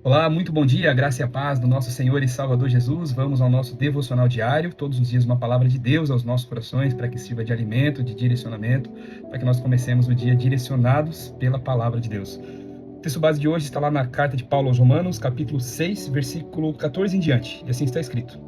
Olá, muito bom dia, a graça e a paz do nosso Senhor e Salvador Jesus. Vamos ao nosso devocional diário, todos os dias uma palavra de Deus aos nossos corações, para que sirva de alimento, de direcionamento, para que nós comecemos o dia direcionados pela palavra de Deus. O texto base de hoje está lá na carta de Paulo aos Romanos, capítulo 6, versículo 14 em diante, e assim está escrito: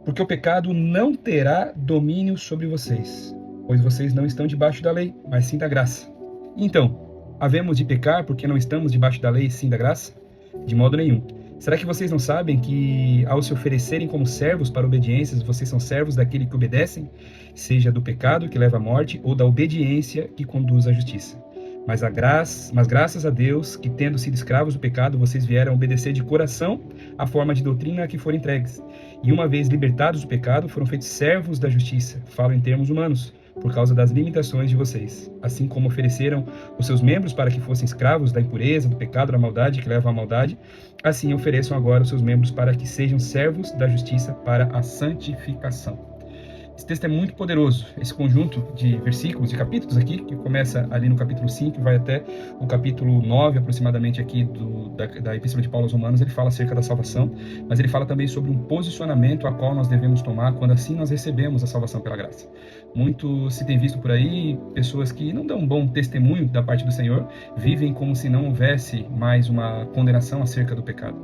Porque o pecado não terá domínio sobre vocês, pois vocês não estão debaixo da lei, mas sim da graça. Então, havemos de pecar porque não estamos debaixo da lei, sim da graça? De modo nenhum. Será que vocês não sabem que, ao se oferecerem como servos para obediências, vocês são servos daquele que obedecem, seja do pecado que leva à morte ou da obediência que conduz à justiça? Mas graças a Deus que, tendo sido escravos do pecado, vocês vieram obedecer de coração à forma de doutrina a que foram entregues. E uma vez libertados do pecado, foram feitos servos da justiça. Falo em termos humanos, por causa das limitações de vocês. Assim como ofereceram os seus membros para que fossem escravos da impureza, do pecado, da maldade que leva à maldade, assim ofereçam agora os seus membros para que sejam servos da justiça para a santificação. Esse texto é muito poderoso, esse conjunto de versículos e capítulos aqui, que começa ali no capítulo 5 e vai até o capítulo 9 aproximadamente aqui da Epístola de Paulo aos Romanos. Ele fala acerca da salvação, mas ele fala também sobre um posicionamento a qual nós devemos tomar quando assim nós recebemos a salvação pela graça. Muito se tem visto por aí pessoas que não dão um bom testemunho da parte do Senhor, vivem como se não houvesse mais uma condenação acerca do pecado.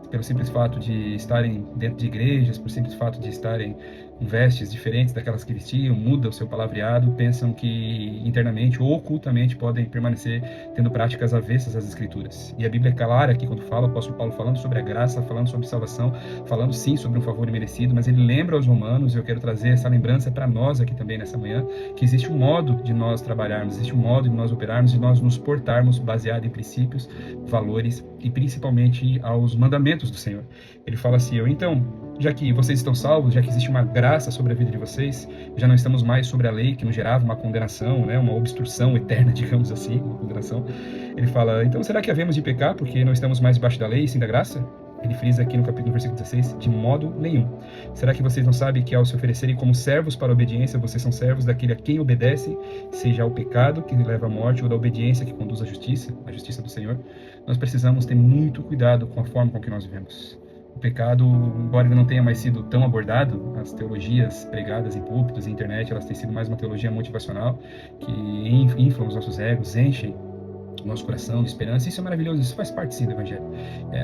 Pelo simples fato de estarem dentro de igrejas, por simples fato de estarem com vestes diferentes daquelas que vestiam, muda o seu palavreado, pensam que internamente ou ocultamente podem permanecer tendo práticas avessas às Escrituras. E a Bíblia é clara aqui quando fala, o apóstolo Paulo falando sobre a graça, falando sobre salvação, falando sim sobre um favor imerecido, mas ele lembra aos romanos, e eu quero trazer essa lembrança para nós aqui também nessa manhã, que existe um modo de nós trabalharmos, existe um modo de nós operarmos, de nós nos portarmos baseado em princípios, valores e principalmente aos mandamentos do Senhor. Ele fala assim: então, já que vocês estão salvos, já que existe uma graça sobre a vida de vocês, já não estamos mais sobre a lei que nos gerava uma condenação, né, uma obstrução eterna, digamos assim, uma condenação. Ele fala: então será que havemos de pecar porque não estamos mais debaixo da lei e sim da graça? Ele frisa aqui no capítulo versículo 16: de modo nenhum. Será que vocês não sabem que ao se oferecerem como servos para a obediência, vocês são servos daquele a quem obedecem, seja ao pecado que leva à morte ou da obediência que conduz à justiça do Senhor? Nós precisamos ter muito cuidado com a forma com que nós vivemos. O pecado, embora ele não tenha mais sido tão abordado, as teologias pregadas em púlpitos e internet, elas têm sido mais uma teologia motivacional que inflam os nossos egos, enchem o nosso coração de esperança. Isso é maravilhoso, isso faz parte sim do Evangelho.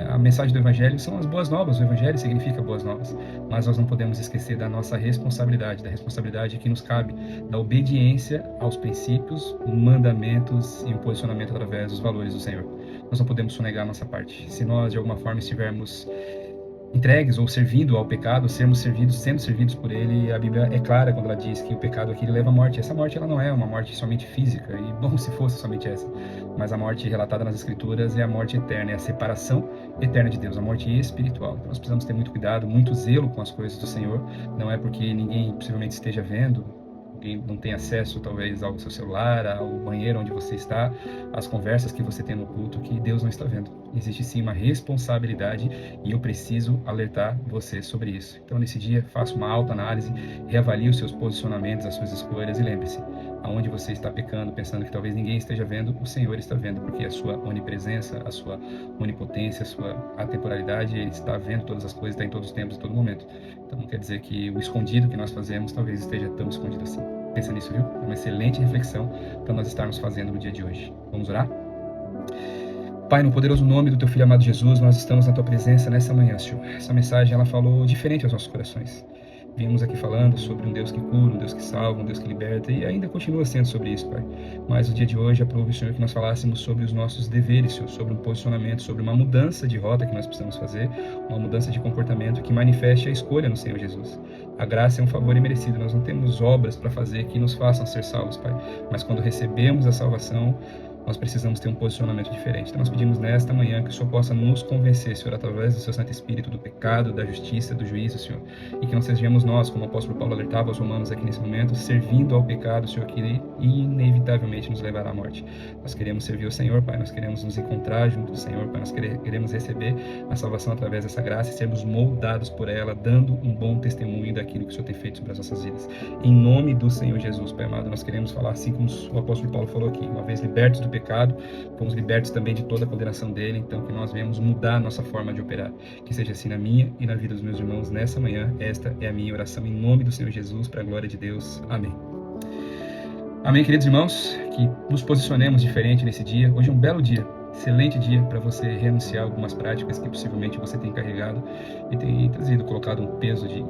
A mensagem do Evangelho são as boas novas, o Evangelho significa boas novas, mas nós não podemos esquecer da nossa responsabilidade, da responsabilidade que nos cabe, da obediência aos princípios, mandamentos e o posicionamento através dos valores do Senhor. Nós não podemos sonegar a nossa parte. Se nós de alguma forma estivermos entregues ou servindo ao pecado, sendo servidos por ele, a Bíblia é clara quando ela diz que o pecado aqui leva à morte. Essa morte ela não é uma morte somente física, e bom se fosse somente essa, mas a morte relatada nas Escrituras é a morte eterna, é a separação eterna de Deus, a morte espiritual. Então nós precisamos ter muito cuidado, muito zelo com as coisas do Senhor. Não é porque ninguém possivelmente esteja vendo, alguém não tem acesso talvez ao seu celular, ao banheiro onde você está, às conversas que você tem no culto, que Deus não está vendo. Existe sim uma responsabilidade e eu preciso alertar você sobre isso. Então nesse dia, faça uma autoanálise, reavalie os seus posicionamentos, as suas escolhas e lembre-se, aonde você está pecando, pensando que talvez ninguém esteja vendo, o Senhor está vendo, porque a sua onipresença, a sua onipotência, a sua atemporalidade, Ele está vendo todas as coisas, está em todos os tempos, em todo momento. Então não quer dizer que o escondido que nós fazemos talvez esteja tão escondido assim. Pensa nisso, viu? É uma excelente reflexão para nós estarmos fazendo no dia de hoje. Vamos orar? Pai, no poderoso nome do Teu Filho amado Jesus, nós estamos na Tua presença nessa manhã, Senhor. Essa mensagem, ela falou diferente aos nossos corações. Vimos aqui falando sobre um Deus que cura, um Deus que salva, um Deus que liberta, e ainda continua sendo sobre isso, Pai. Mas o dia de hoje, aprove, Senhor, que nós falássemos sobre os nossos deveres, Senhor, sobre um posicionamento, sobre uma mudança de rota que nós precisamos fazer, uma mudança de comportamento que manifeste a escolha no Senhor Jesus. A graça é um favor imerecido, nós não temos obras para fazer que nos façam ser salvos, Pai. Mas quando recebemos a salvação, nós precisamos ter um posicionamento diferente. Então nós pedimos nesta manhã que o Senhor possa nos convencer, Senhor, através do Seu Santo Espírito, do pecado, da justiça, do juízo, Senhor. E que não sejamos nós, como o apóstolo Paulo alertava aos romanos aqui nesse momento, servindo ao pecado, Senhor, que inevitavelmente nos levará à morte. Nós queremos servir o Senhor, Pai, nós queremos nos encontrar junto do Senhor, Pai, nós queremos receber a salvação através dessa graça e sermos moldados por ela, dando um bom testemunho daquilo que o Senhor tem feito sobre as nossas vidas. Em nome do Senhor Jesus, Pai amado, nós queremos falar assim como o apóstolo Paulo falou aqui, uma vez libertos do pecado, fomos libertos também de toda a condenação dele, então que nós venhamos mudar a nossa forma de operar. Que seja assim na minha e na vida dos meus irmãos nessa manhã. Esta é a minha oração em nome do Senhor Jesus, para a glória de Deus. Amém. Amém, queridos irmãos, que nos posicionemos diferente nesse dia. Hoje é um belo dia, excelente dia para você renunciar a algumas práticas que possivelmente você tem carregado e tem trazido, colocado um peso de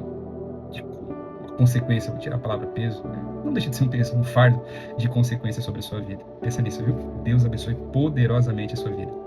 consequência, vou tirar a palavra peso, né? Não deixa de ser um peso, um fardo de consequência sobre a sua vida. Pensa nisso, viu? Deus abençoe poderosamente a sua vida.